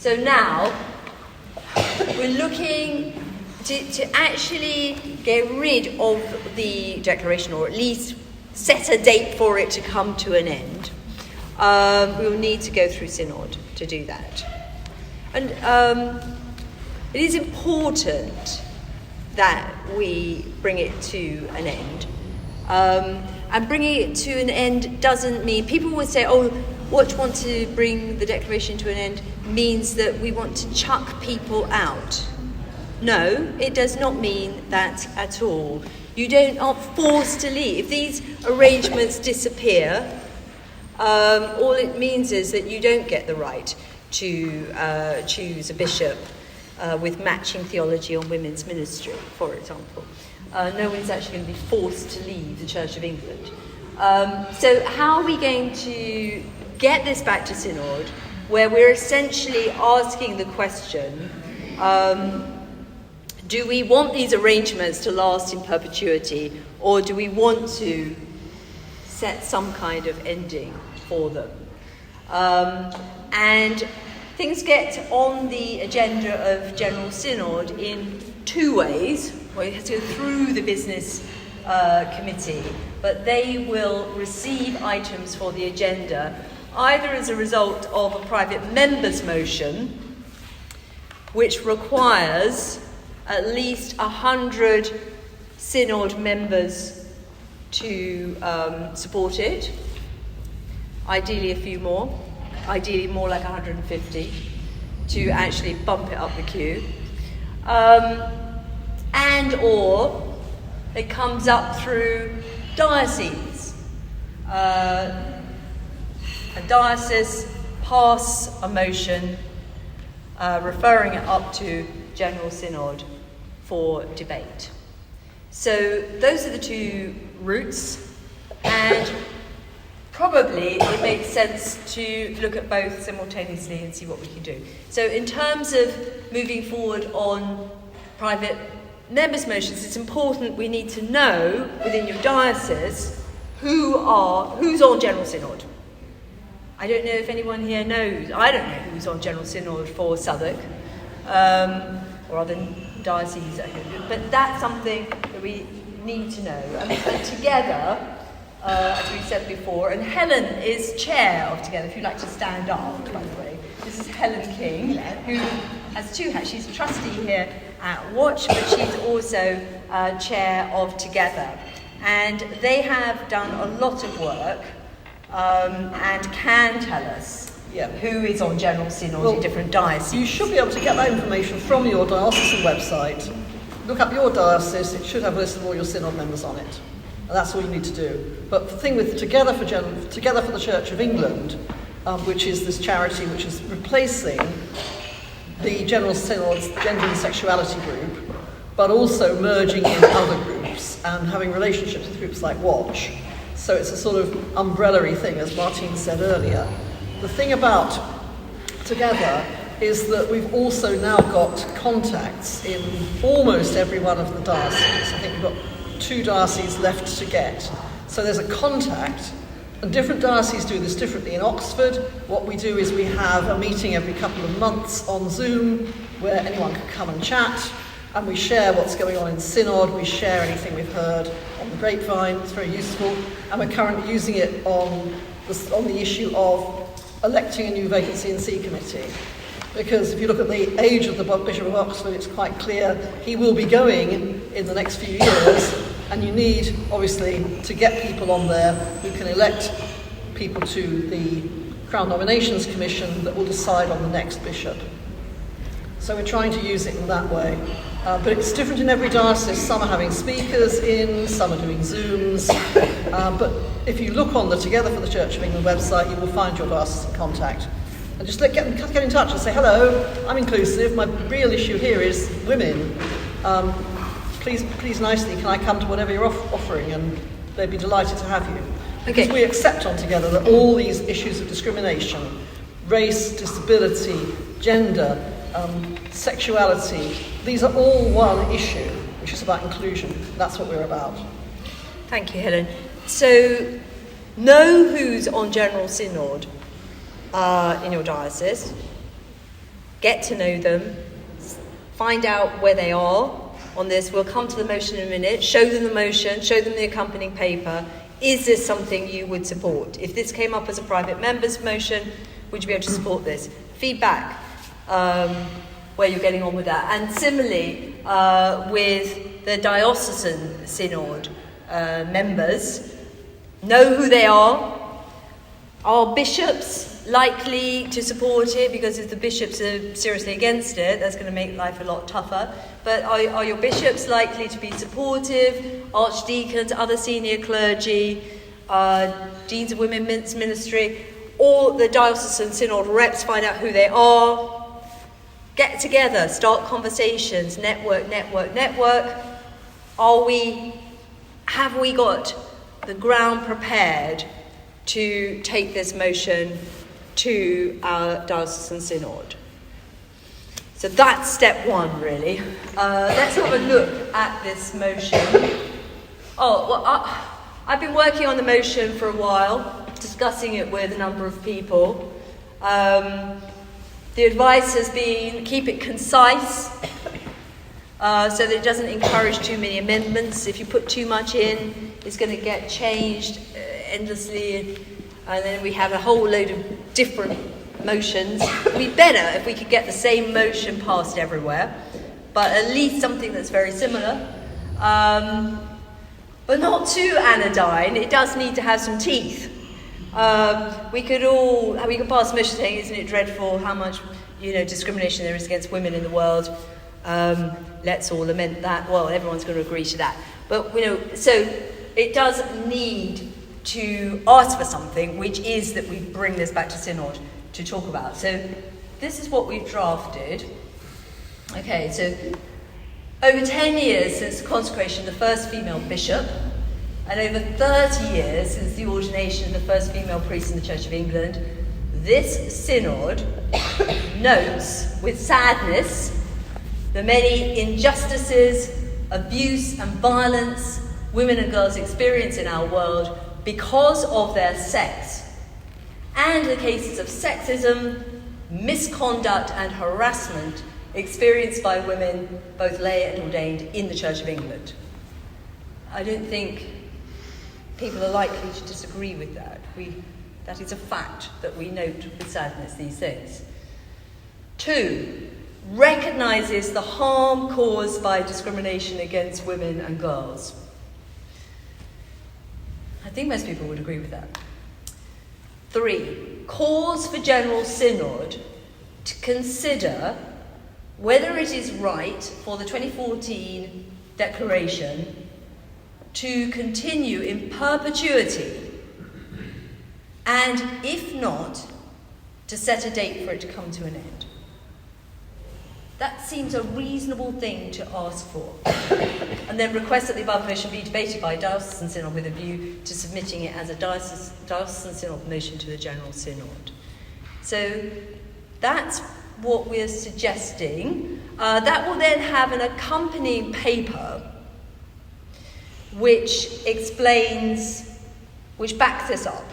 So now we're looking to actually get rid of the declaration, or at least set a date for it to come to an end. We will need to go through Synod to do that. And it is important that we bring it to an end. And bringing it to an end doesn't mean, people would say, oh, what want to bring the declaration to an end means that we want to chuck people out. No, it does not mean that at all. You aren't forced to leave. If these arrangements disappear, all it means is that you don't get the right to choose a bishop with matching theology on women's ministry, for example. No one's actually going to be forced to leave the Church of England. So how are we going to get this back to Synod, where we're essentially asking the question, do we want these arrangements to last in perpetuity, or do we want to set some kind of ending for them? And things get on the agenda of General Synod in two ways. Well, it has to go through the business committee, but they will receive items for the agenda either as a result of a private member's motion, which requires at least 100 Synod members to support it, ideally a few more, ideally more like 150, to actually bump it up the queue. And or it comes up through dioceses. A diocese pass a motion referring it up to General Synod for debate. So those are the two routes, and probably it makes sense to look at both simultaneously and see what we can do. So in terms of moving forward on private members' motions, it's important we need to know within your diocese who's on General Synod. I don't know if anyone here knows. I don't know who's on General Synod for Southwark or other dioceses, but that's something that we need to know. And together, as we said before, and Helen is chair of Together, if you'd like to stand up, by the way. This is Helen King, who has two hats. She's a trustee here at Watch, but she's also chair of Together. And they have done a lot of work and can tell us who is on General Synod in different dioceses. You should be able to get that information from your diocesan website. Look up your diocese, it should have a list of all your Synod members on it. And that's all you need to do. But the thing with Together for the Church of England, which is this charity which is replacing the General Synod's Gender and Sexuality group, but also merging in other groups and having relationships with groups like Watch. So it's a sort of umbrella-y thing, as Martine said earlier. The thing about Together is that we've also now got contacts in almost every one of the dioceses. I think we've got 2 dioceses left to get. So there's a contact, and different dioceses do this differently. In Oxford, what we do is we have a meeting every couple of months on Zoom where anyone can come and chat, and we share what's going on in Synod, we share anything we've heard on the grapevine. It's very useful, and we're currently using it on the issue of electing a new vacancy in C Committee. Because if you look at the age of the Bishop of Oxford, it's quite clear he will be going in the next few years, and you need, obviously, to get people on there who can elect people to the Crown Nominations Commission that will decide on the next bishop. So we're trying to use it in that way. But it's different in every diocese. Some are having speakers in, some are doing Zooms. But if you look on the Together for the Church of England website, you will find your diocesan contact. And just get in touch and say, hello, I'm inclusive, my real issue here is women. Please nicely, can I come to whatever you're offering? And they'd be delighted to have you. Because we accept on Together that all these issues of discrimination, race, disability, gender, sexuality, these are all one issue, which is about inclusion. That's what we're about. Thank you, Helen. So, know who's on General Synod in your diocese. get to know them, find out where they are on this. We'll come to the motion in a minute, show them the motion, show them the accompanying paper. Is this something you would support? If this came up as a private member's motion, would you be able to support this? Feedback, where you're getting on with that. And similarly, with the diocesan synod members, know who they are. Are bishops likely to support it? Because if the bishops are seriously against it, that's going to make life a lot tougher. But are your bishops likely to be supportive? Archdeacons, other senior clergy, deans of women's ministry, or the diocesan synod reps, find out who they are. Get together, start conversations, network. Have we got the ground prepared to take this motion to our diocesan synod? So that's step one, really. Let's have a look at this motion. I've been working on the motion for a while, discussing it with a number of people. The advice has been keep it concise, so that it doesn't encourage too many amendments. If you put too much in, it's going to get changed endlessly, and then we have a whole load of different motions. It would be better if we could get the same motion passed everywhere, but at least something that's very similar, but not too anodyne. It does need to have some teeth. We could pass a motion saying, isn't it dreadful how much discrimination there is against women in the world? Let's all lament that. Well, everyone's going to agree to that. But so it does need to ask for something, which is that we bring this back to synod to talk about. So this is what we've drafted. Okay, so over 10 years since the consecration of the first female bishop, and over 30 years since the ordination of the first female priest in the Church of England, this synod notes with sadness the many injustices, abuse and violence women and girls experience in our world because of their sex, and the cases of sexism, misconduct and harassment experienced by women, both lay and ordained, in the Church of England. I don't think people are likely to disagree with that. That is a fact that we note with sadness these things. 2, recognises the harm caused by discrimination against women and girls. I think most people would agree with that. 3, calls for General Synod to consider whether it is right for the 2014 declaration to continue in perpetuity, and if not, to set a date for it to come to an end. That seems a reasonable thing to ask for. And then request that the above motion be debated by diocesan synod with a view to submitting it as a diocesan synod motion to the General Synod. So that's what we're suggesting. That will then have an accompanying paper which backs this up.